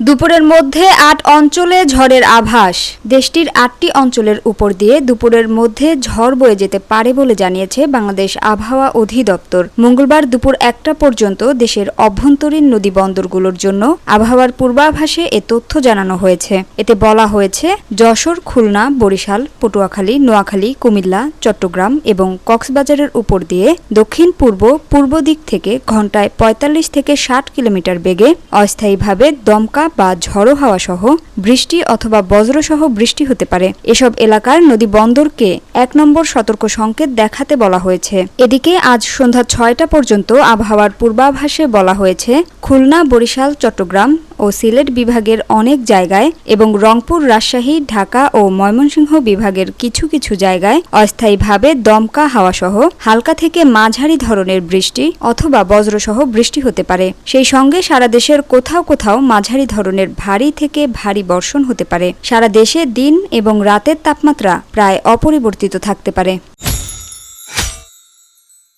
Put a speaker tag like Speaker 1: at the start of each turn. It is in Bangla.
Speaker 1: দুপুরের মধ্যে ৮ অঞ্চলে ঝড়ের আভাস। দেশটির ৮টি অঞ্চলের উপর দিয়ে দুপুরের মধ্যে ঝড় বয়ে যেতে পারে বলে জানিয়েছে বাংলাদেশ আবহাওয়া অধিদপ্তর। মঙ্গলবার দুপুর ১টা পর্যন্ত দেশের অভ্যন্তরীণ নদী বন্দরগুলোর জন্য আবহাওয়ার পূর্বাভাসে এ তথ্য জানানো হয়েছে। এতে বলা হয়েছে, যশোর, খুলনা, বরিশাল, পটুয়াখালী, নোয়াখালী, কুমিল্লা, চট্টগ্রাম এবং কক্সবাজারের উপর দিয়ে দক্ষিণ পূর্ব দিক থেকে ঘন্টায় ৪৫ থেকে ৬০ কিলোমিটার বেগে অস্থায়ীভাবে দমকা বা ঝড়ো হাওয়া সহ বৃষ্টি অথবা বজ্রসহ বৃষ্টি হতে পারে। এসব এলাকার নদী বন্দরকে ১ নম্বর সতর্ক সংকেত দেখাতে বলা হয়েছে। এদিকে আজ সন্ধ্যা ৬টা পর্যন্ত আবহাওয়ার পূর্বাভাসে বলা হয়েছে, খুলনা, বরিশাল, চট্টগ্রাম ও সিলেট বিভাগের অনেক জায়গায় এবং রংপুর, রাজশাহী, ঢাকা ও ময়মনসিংহ বিভাগের কিছু কিছু জায়গায় অস্থায়ীভাবে দমকা হাওয়াসহ হালকা থেকে মাঝারি ধরনের বৃষ্টি অথবা বজ্রসহ বৃষ্টি হতে পারে। সেই সঙ্গে সারা দেশের কোথাও কোথাও মাঝারি ধরনের ভারী থেকে ভারী বর্ষণ হতে পারে। সারা দেশে দিন এবং রাতের তাপমাত্রা প্রায় অপরিবর্তিত থাকতে পারে।